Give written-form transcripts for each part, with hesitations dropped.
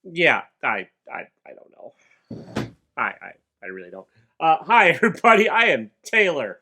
Yeah, I don't know. I really don't. Hi everybody, I am Taylor.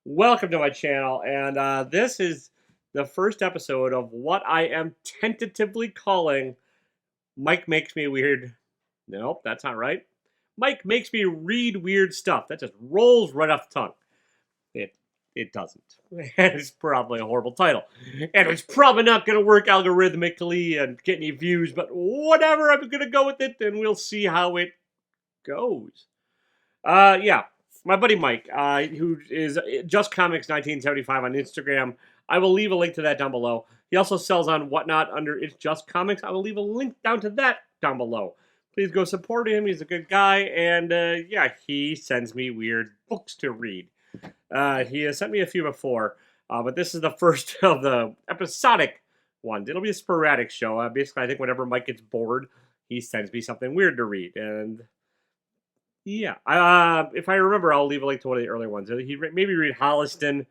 Welcome to my channel, and this is the first episode of what I am tentatively calling Mike Makes Me Weird. Nope, that's not right. Mike makes me read weird stuff. That just rolls right off the tongue. It it doesn't. It's probably a horrible title. And it's probably not going to work algorithmically and get any views, but whatever, I'm going to go with it and we'll see how it goes. Yeah, my buddy Mike, who is Just Comics 1975 on Instagram. I will leave a link to that down below. He also sells on Whatnot under It's Just Comics. I will leave a link down to that down below. Please go support him. He's a good guy, and yeah, he sends me weird books to read. He has sent me a few before, but this is the first of the episodic ones. It'll be a sporadic show. Basically, I think whenever Mike gets bored, he sends me something weird to read, and yeah, if I remember, I'll leave a link to one of the earlier ones. He maybe read Holliston.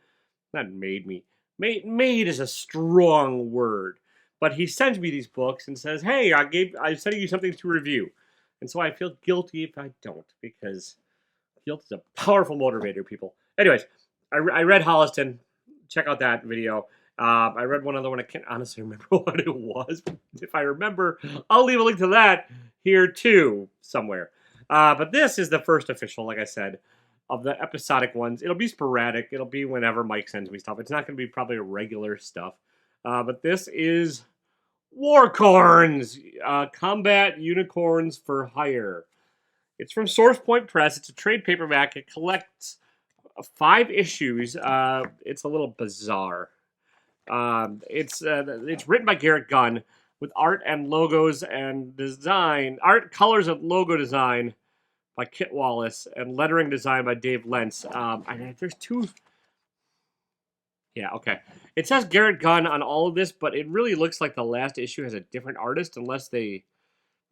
Not made me. Made is a strong word, but he sends me these books and says, "Hey, I'm sending you something to review," and so I feel guilty if I don't because guilt is a powerful motivator, people. Anyways, I read Holliston. Check out that video. I read one other one. I can't honestly remember what it was. But if I remember, I'll leave a link to that here too somewhere. But this is the first official, like I said, of the episodic ones. It'll be sporadic. It'll be whenever Mike sends me stuff. It's not going to be probably regular stuff. But this is Warcorns, Combat Unicorns for Hire. It's from Source Point Press. It's a trade paperback. It collects 5 issues. It's a little bizarre. It's written by Garrett Gunn with art and logos and design, art, colors, and logo design by Kit Wallace and lettering design by Dave Lentz. There's 2. Yeah, okay. It says Garrett Gunn on all of this, but it really looks like the last issue has a different artist, unless they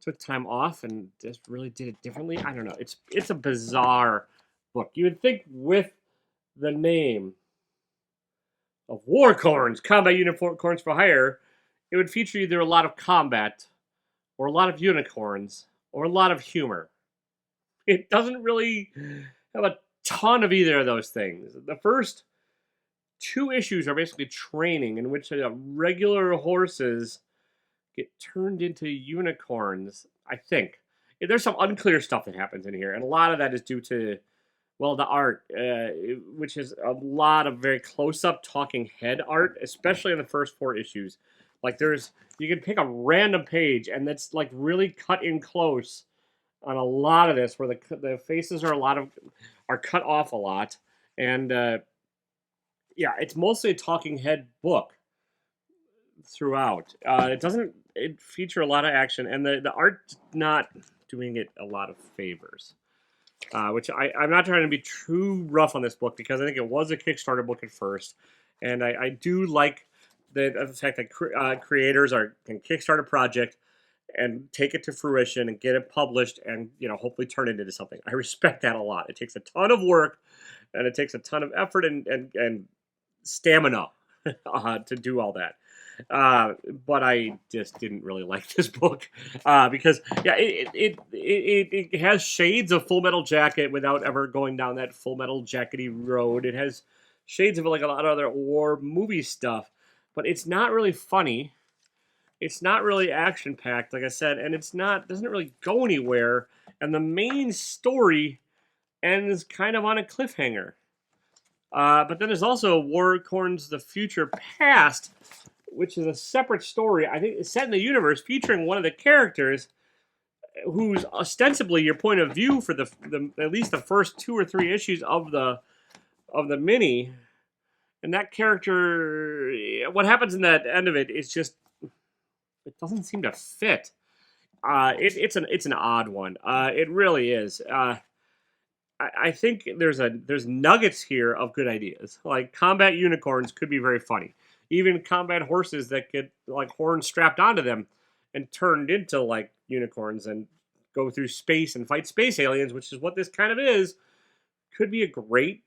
took time off and just really did it differently. I don't know. It's a bizarre book. You would think with the name of Warcorns, Combat Unicorns for Hire, it would feature either a lot of combat, or a lot of unicorns, or a lot of humor. It doesn't really have a ton of either of those things. The first 2 issues are basically training in which regular horses get turned into unicorns, I think. There's some unclear stuff that happens in here, and a lot of that is due to, well, the art, which is a lot of very close-up talking head art, especially in the first 4 issues. Like, you can pick a random page, and that's, like, really cut in close on a lot of this, where the faces are cut off a lot, and, yeah, it's mostly a talking head book throughout. It doesn't feature a lot of action, and the art's not doing it a lot of favors. Which I'm not trying to be too rough on this book because I think it was a Kickstarter book at first, and I do like the fact that creators can kickstart a project and take it to fruition and get it published and hopefully turn it into something. I respect that a lot. It takes a ton of work and it takes a ton of effort and stamina to do all that. But I just didn't really like this book because yeah, it has shades of Full Metal Jacket without ever going down that Full Metal Jackety road. It has shades of like a lot of other war movie stuff, but it's not really funny. It's not really action packed, like I said, and doesn't really go anywhere. And the main story ends kind of on a cliffhanger. But then there's also Warcorns: The Future Past, which is a separate story. I think it's set in the universe featuring one of the characters who's ostensibly your point of view for the at least the first 2 or 3 issues of the mini. And that character, what happens in that end of it is just, it doesn't seem to fit. It's an odd one. It really is. I think there's nuggets here of good ideas. Like combat unicorns could be very funny. Even combat horses that get like horns strapped onto them and turned into like unicorns and go through space and fight space aliens, which is what this kind of is, could be a great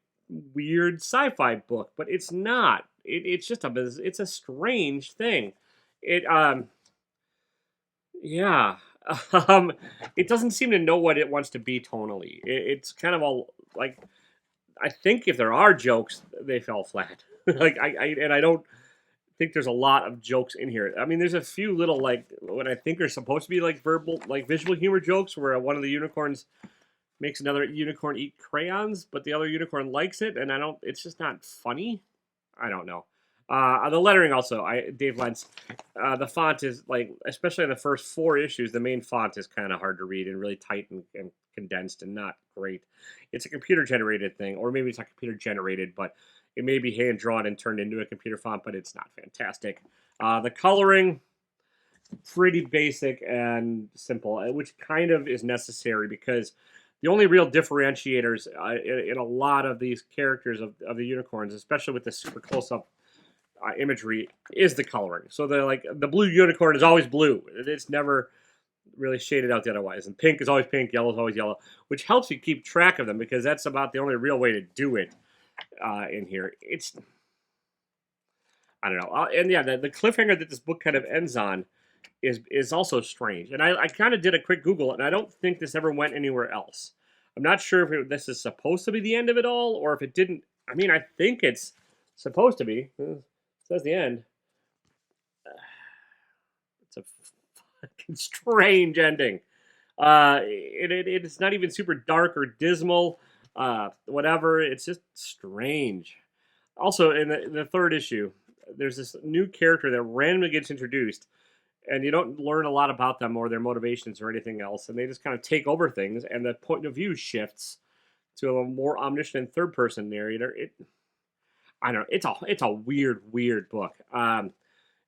weird sci-fi book. But it's not. It's just it's a strange thing. Yeah. Um, it doesn't seem to know what it wants to be tonally. It's kind of all like, I think if there are jokes, they fell flat. Like I don't think there's a lot of jokes in here. I mean, there's a few little like what I think are supposed to be like verbal, like visual humor jokes, where one of the unicorns makes another unicorn eat crayons, but the other unicorn likes it, and I don't. It's just not funny. I don't know. The lettering also, Dave Lentz. The font is like, especially in the first four issues, the main font is kind of hard to read and really tight and condensed and not great. It's a computer generated thing, or maybe it's not computer generated, but it may be hand drawn and turned into a computer font, but it's not fantastic. The coloring, pretty basic and simple, which kind of is necessary because the only real differentiators in a lot of these characters of the unicorns, especially with the super close up imagery, is the coloring. So the blue unicorn is always blue. It's never really shaded out the otherwise, and pink is always pink, yellow is always yellow, which helps you keep track of them because that's about the only real way to do it in here. It's, I don't know, and yeah, the cliffhanger that this book kind of ends on is also strange. And I kind of did a quick Google, and I don't think this ever went anywhere else. I'm not sure if this is supposed to be the end of it all, or if it didn't. I mean, I think it's supposed to be. It says the end. It's a fucking strange ending. It's not even super dark or dismal. Whatever. It's just strange. Also, in the third issue, there's this new character that randomly gets introduced, and you don't learn a lot about them or their motivations or anything else, and they just kind of take over things, and the point of view shifts to a more omniscient third person narrator. I don't know. It's a weird book. And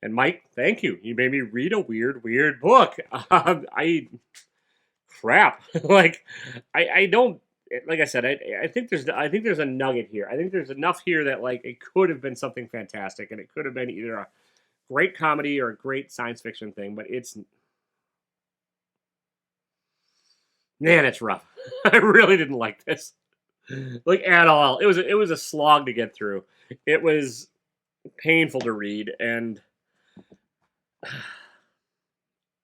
Mike, thank you. You made me read a weird book. I crap. Like I don't, like I said, I think there's a nugget here. I think there's enough here that like it could have been something fantastic, and it could have been either a great comedy or a great science fiction thing, but it's, man, it's rough. I really didn't like this, like at all. It was a slog to get through. It was painful to read, and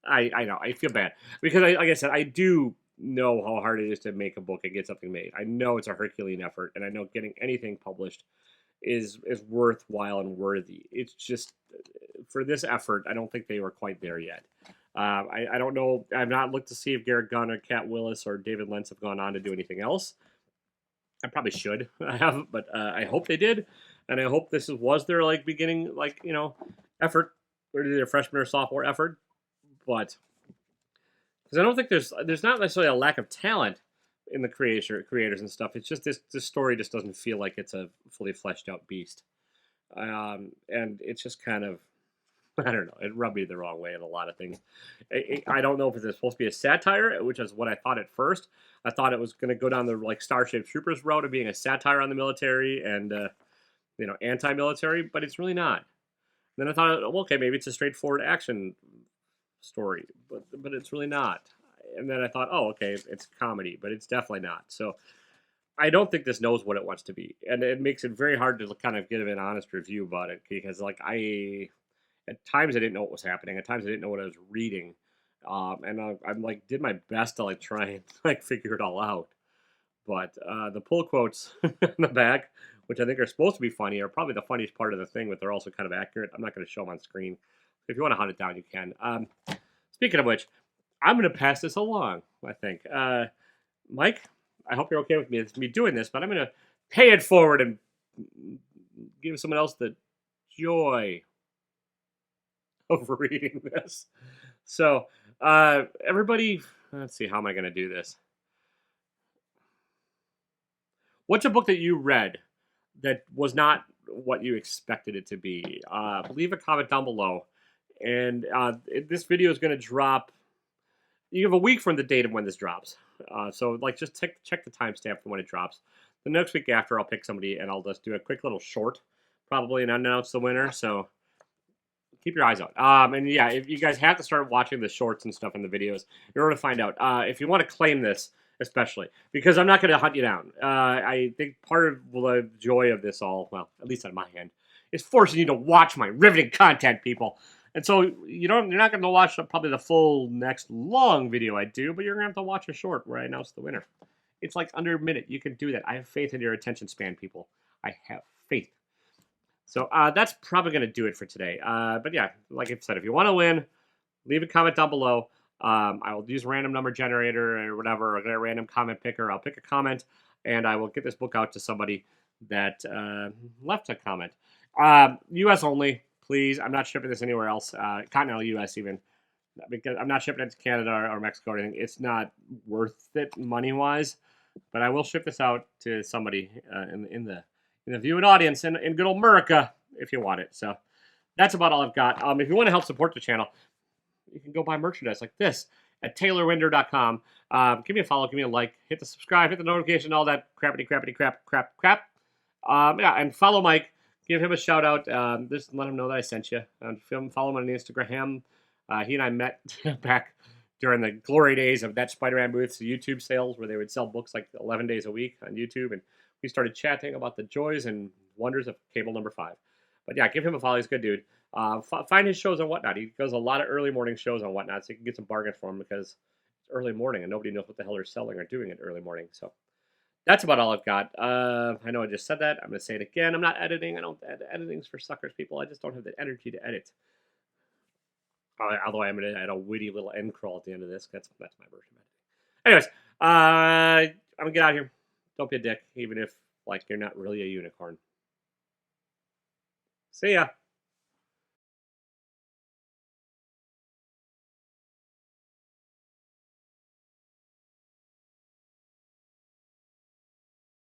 I know I feel bad because like I said, I do know how hard it is to make a book and get something made. I know it's a Herculean effort, and I know getting anything published is worthwhile and worthy. It's just for this effort, I don't think they were quite there yet. I don't know. I've not looked to see if Garrett Gunn or Cat Willis or David Lentz have gone on to do anything else. I probably should. I haven't, but I hope they did, and I hope this was their like beginning, like effort, or their freshman or sophomore effort. But because I don't think there's not necessarily a lack of talent in the creators and stuff. It's just this story just doesn't feel like it's a fully fleshed out beast, and it's just kind of, I don't know. It rubbed me the wrong way in a lot of things. I don't know if it's supposed to be a satire, which is what I thought at first. I thought it was going to go down the like Starship Troopers route of being a satire on the military and anti-military, but it's really not. Then I thought, well, okay, maybe it's a straightforward action story, but it's really not. And then I thought, oh, okay, it's comedy, but it's definitely not. So I don't think this knows what it wants to be, and it makes it very hard to kind of give an honest review about it because, like, at times I didn't know what was happening. At times I didn't know what I was reading, and I'm like did my best to like try and like figure it all out. But the pull quotes in the back, which I think are supposed to be funny, are probably the funniest part of the thing, but they're also kind of accurate. I'm not going to show them on screen. If you want to hunt it down, you can. Speaking of which, I'm going to pass this along, I think. Mike, I hope you're okay with me doing this, but I'm going to pay it forward and give someone else the joy of reading this. So, everybody, let's see, how am I going to do this? What's a book that you read that was not what you expected it to be? Leave a comment down below. And this video is going to drop. You have a week from the date of when this drops. So like just check the timestamp for when it drops. The next week after, I'll pick somebody and I'll just do a quick little short, probably, and announce the winner. So keep your eyes out. And yeah, if you guys have to start watching the shorts and stuff in the videos in order to find out. If you want to claim this, especially, because I'm not going to hunt you down. I think part of the joy of this all, well, at least on my end, is forcing you to watch my riveting content, people. And so you're not going to watch probably the full next long video I do, but you're going to have to watch a short where I announce the winner. It's like under a minute. You can do that. I have faith in your attention span, people. I have faith. So that's probably going to do it for today. But yeah, like I said, if you want to win, leave a comment down below. I will use random number generator or whatever, or get a random comment picker. I'll pick a comment, and I will get this book out to somebody that left a comment. U.S. only, please. I'm not shipping this anywhere else. Continental U.S. even, because I'm not shipping it to Canada or Mexico or anything. It's not worth it money-wise, but I will ship this out to somebody in the viewing audience in good old America if you want it. So that's about all I've got. If you want to help support the channel, you can go buy merchandise like this at taylorwinder.com. Give me a follow, give me a like, hit the subscribe, hit the notification, all that crappity crap. Yeah, and follow Mike. Give him a shout out. Just let him know that I sent you. Follow him on Instagram. He and I met back during the glory days of that Spider-Man booth's YouTube sales, where they would sell books like 11 days a week on YouTube, and we started chatting about the joys and wonders of cable number 5. But yeah, give him a follow. He's a good dude. Find his shows on Whatnot. He does a lot of early morning shows on Whatnot, so you can get some bargains for him because it's early morning and nobody knows what the hell they're selling or doing at early morning. So that's about all I've got. I know I just said that. I'm going to say it again. I'm not editing. I don't editing's for suckers, people. I just don't have the energy to edit. Although I'm going to add a witty little end crawl at the end of this. That's my version of it. Anyways, I'm going to get out of here. Don't be a dick, even if like you're not really a unicorn. See ya.